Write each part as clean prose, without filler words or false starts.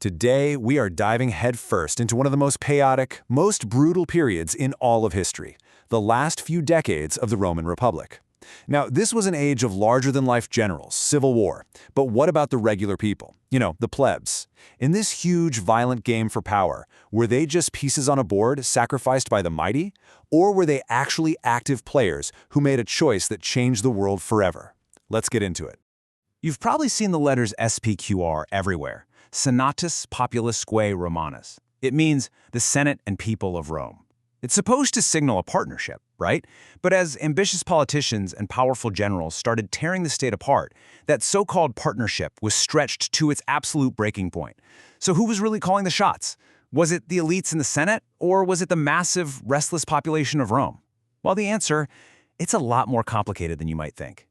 Today, we are diving headfirst into one of the most chaotic, most brutal periods in all of history, the last few decades of the Roman Republic. Now, this was an age of larger-than-life generals, civil war. But what about the regular people? The plebs. In this huge, violent game for power, were they just pieces on a board sacrificed by the mighty? Or were they actually active players who made a choice that changed the world forever? Let's get into it. You've probably seen the letters SPQR everywhere. Senatus Populusque Romanus. It means the Senate and people of Rome. It's supposed to signal a partnership, right? But as ambitious politicians and powerful generals started tearing the state apart, that so-called partnership was stretched to its absolute breaking point. So who was really calling the shots? Was it the elites in the Senate, or was it the massive, restless population of Rome? Well, the answer, it's a lot more complicated than you might think.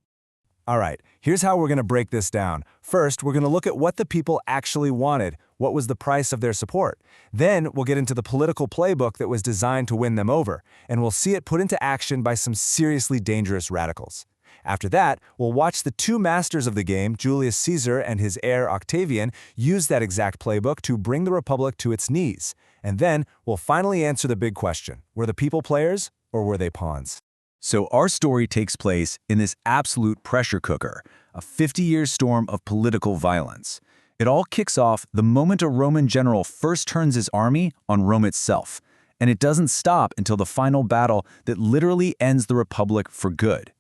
All right, here's how we're going to break this down. First, we're going to look at what the people actually wanted. What was the price of their support? Then, we'll get into the political playbook that was designed to win them over, and we'll see it put into action by some seriously dangerous radicals. After that, we'll watch the two masters of the game, Julius Caesar and his heir Octavian, use that exact playbook to bring the Republic to its knees. And then, we'll finally answer the big question. Were the people players, or were they pawns? So our story takes place in this absolute pressure cooker, a 50-year storm of political violence. It all kicks off the moment a Roman general first turns his army on Rome itself, and it doesn't stop until the final battle that literally ends the Republic for good.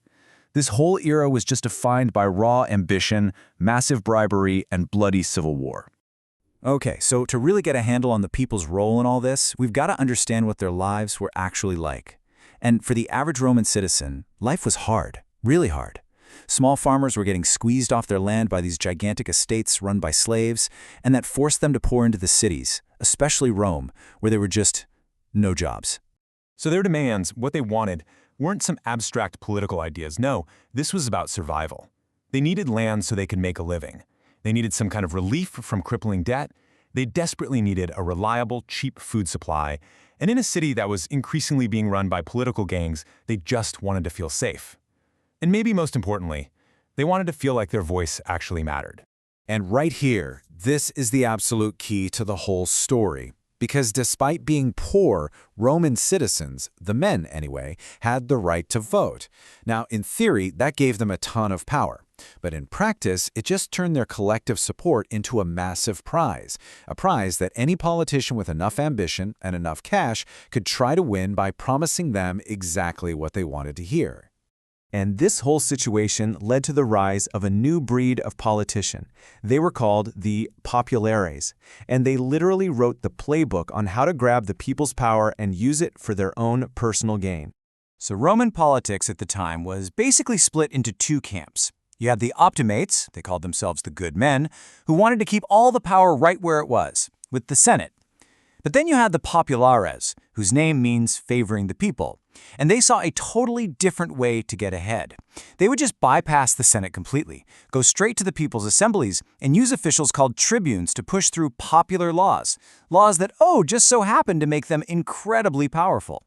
This whole era was just defined by raw ambition, massive bribery, and bloody civil war. Okay, so to really get a handle on the people's role in all this, we've got to understand what their lives were actually like. And for the average Roman citizen, life was hard, really hard. Small farmers were getting squeezed off their land by these gigantic estates run by slaves, and that forced them to pour into the cities, especially Rome, where there were just no jobs. So their demands, what they wanted, weren't some abstract political ideas. No, this was about survival. They needed land so they could make a living. They needed some kind of relief from crippling debt. They desperately needed a reliable, cheap food supply. And in a city that was increasingly being run by political gangs, they just wanted to feel safe. And maybe most importantly, they wanted to feel like their voice actually mattered. And right here, this is the absolute key to the whole story. Because despite being poor, Roman citizens, the men anyway, had the right to vote. Now, in theory, that gave them a ton of power. But in practice, it just turned their collective support into a massive prize. A prize that any politician with enough ambition and enough cash could try to win by promising them exactly what they wanted to hear. And this whole situation led to the rise of a new breed of politician. They were called the populares, and they literally wrote the playbook on how to grab the people's power and use it for their own personal gain. So Roman politics at the time was basically split into two camps. You had the optimates, they called themselves the good men, who wanted to keep all the power right where it was, with the Senate. But then you had the populares, whose name means favoring the people, and they saw a totally different way to get ahead. They would just bypass the Senate completely, go straight to the people's assemblies, and use officials called tribunes to push through popular laws that, just so happened to make them incredibly powerful.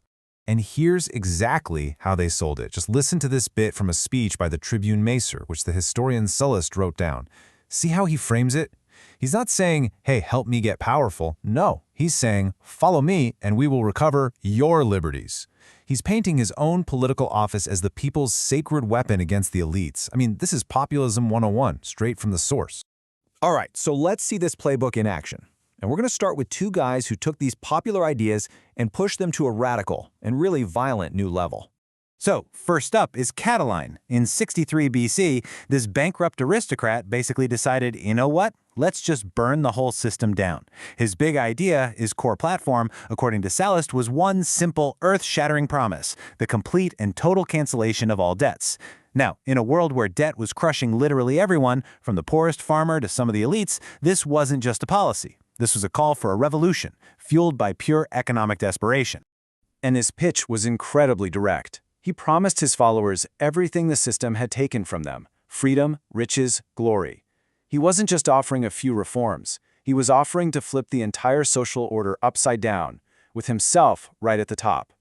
And here's exactly how they sold it. Just listen to this bit from a speech by the Tribune Macer, which the historian Sallust wrote down. See how he frames it? He's not saying, hey, help me get powerful. No, he's saying, follow me and we will recover your liberties. He's painting his own political office as the people's sacred weapon against the elites. I mean, this is populism 101, straight from the source. All right, so let's see this playbook in action. And we're going to start with two guys who took these popular ideas and pushed them to a radical and really violent new level. So, first up is Catiline. In 63 BC, this bankrupt aristocrat basically decided, you know what? Let's just burn the whole system down. His big idea, his core platform, according to Sallust, was one simple, earth-shattering promise: the complete and total cancellation of all debts. Now, in a world where debt was crushing literally everyone, from the poorest farmer to some of the elites, this wasn't just a policy. This was a call for a revolution, fueled by pure economic desperation. And his pitch was incredibly direct. He promised his followers everything the system had taken from them: freedom, riches, glory. He wasn't just offering a few reforms. He was offering to flip the entire social order upside down, with himself right at the top.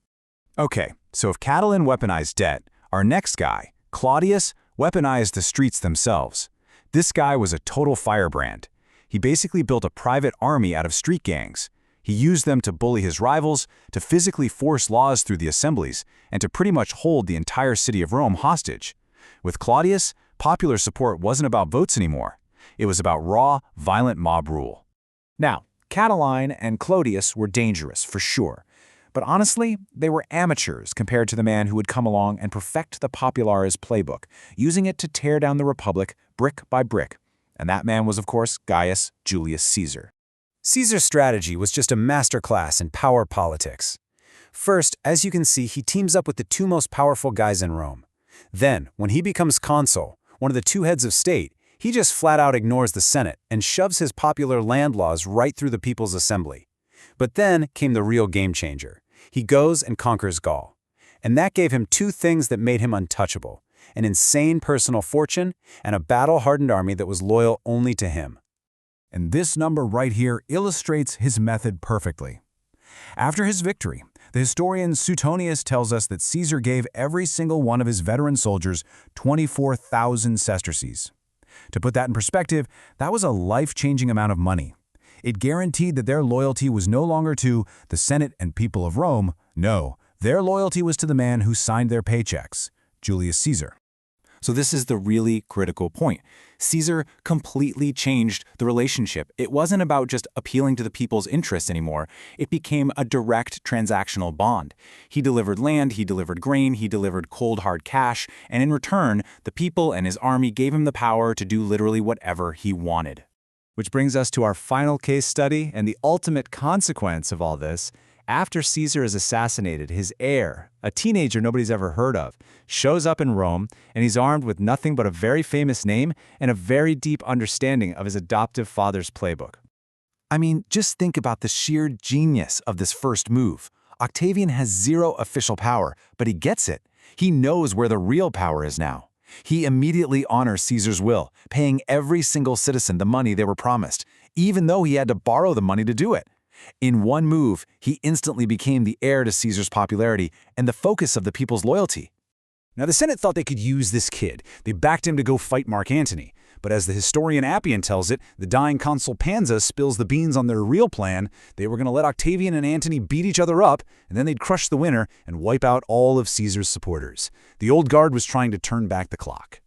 Okay, so if Catiline weaponized debt, our next guy, Claudius, weaponized the streets themselves. This guy was a total firebrand. He basically built a private army out of street gangs. He used them to bully his rivals, to physically force laws through the assemblies, and to pretty much hold the entire city of Rome hostage. With Claudius, popular support wasn't about votes anymore. It was about raw, violent mob rule. Now, Catiline and Clodius were dangerous, for sure. But honestly, they were amateurs compared to the man who would come along and perfect the Popularis playbook, using it to tear down the Republic brick by brick. And that man was, of course, Gaius Julius Caesar. Caesar's strategy was just a masterclass in power politics. First, as you can see, he teams up with the two most powerful guys in Rome. Then, when he becomes consul, one of the two heads of state, he just flat out ignores the Senate and shoves his popular land laws right through the People's Assembly. But then came the real game changer. He goes and conquers Gaul. And that gave him two things that made him untouchable: an insane personal fortune and a battle-hardened army that was loyal only to him. And this number right here illustrates his method perfectly. After his victory, the historian Suetonius tells us that Caesar gave every single one of his veteran soldiers 24,000 sesterces. To put that in perspective, that was a life-changing amount of money. It guaranteed that their loyalty was no longer to the Senate and people of Rome. No, their loyalty was to the man who signed their paychecks, Julius Caesar. So this is the really critical point. Caesar completely changed the relationship. It wasn't about just appealing to the people's interests anymore. It became a direct transactional bond. He delivered land, he delivered grain, he delivered cold hard cash, and in return, the people and his army gave him the power to do literally whatever he wanted. Which brings us to our final case study and the ultimate consequence of all this. After Caesar is assassinated, his heir, a teenager nobody's ever heard of, shows up in Rome, and he's armed with nothing but a very famous name and a very deep understanding of his adoptive father's playbook. I mean, just think about the sheer genius of this first move. Octavian has zero official power, but he gets it. He knows where the real power is now. He immediately honors Caesar's will, paying every single citizen the money they were promised, even though he had to borrow the money to do it. In one move, he instantly became the heir to Caesar's popularity and the focus of the people's loyalty. Now, the Senate thought they could use this kid. They backed him to go fight Mark Antony. But as the historian Appian tells it, the dying consul Pansa spills the beans on their real plan. They were going to let Octavian and Antony beat each other up, and then they'd crush the winner and wipe out all of Caesar's supporters. The old guard was trying to turn back the clock.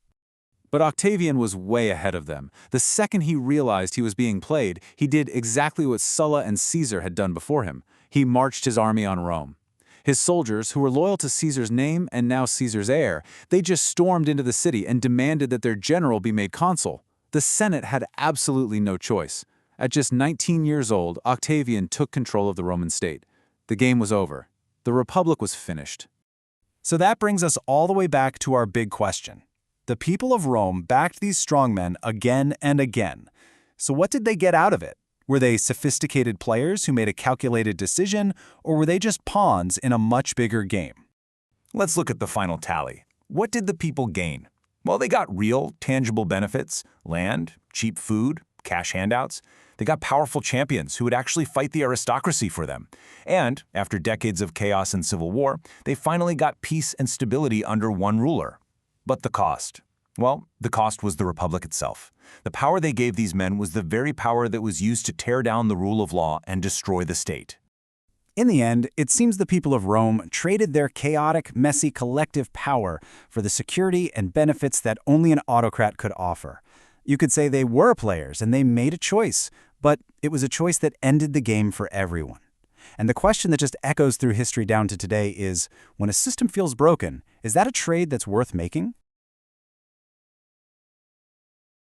But Octavian was way ahead of them. The second he realized he was being played, he did exactly what Sulla and Caesar had done before him. He marched his army on Rome. His soldiers, who were loyal to Caesar's name and now Caesar's heir, they just stormed into the city and demanded that their general be made consul. The Senate had absolutely no choice. At just 19 years old, Octavian took control of the Roman state. The game was over. The Republic was finished. So that brings us all the way back to our big question. The people of Rome backed these strongmen again and again. So what did they get out of it? Were they sophisticated players who made a calculated decision, or were they just pawns in a much bigger game? Let's look at the final tally. What did the people gain? Well, they got real, tangible benefits: land, cheap food, cash handouts. They got powerful champions who would actually fight the aristocracy for them. And, after decades of chaos and civil war, they finally got peace and stability under one ruler. But the cost? Well, the cost was the Republic itself. The power they gave these men was the very power that was used to tear down the rule of law and destroy the state. In the end, it seems the people of Rome traded their chaotic, messy collective power for the security and benefits that only an autocrat could offer. You could say they were players and they made a choice, but it was a choice that ended the game for everyone. And the question that just echoes through history down to today is, when a system feels broken, is that a trade that's worth making?